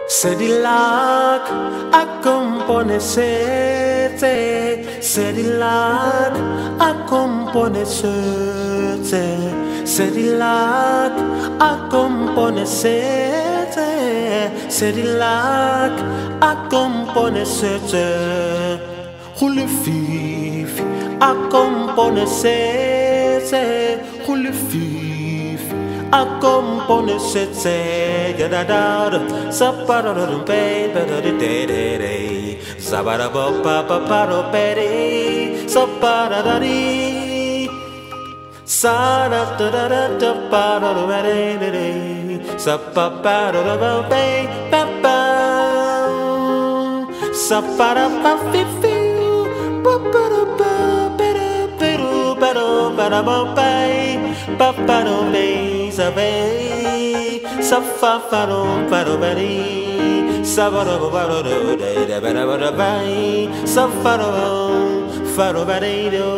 Sedilac accompagnese, Sedilac accompagnese, Sedilac accompagnese, Sedilac accompagnese, Hulifif accompagnese, Hulifif accompagnese, Yadadad, Saparadum baby, Zabarabo papa peri, Saparadari, Sada da da paro ready, Sapaparo bay, Papa, Saparapa fifi, Papa, Peru, Parabo bay, Paparo bay, Sabe, Safafaro, Parobari, Savaro, Safaro, Farobarido.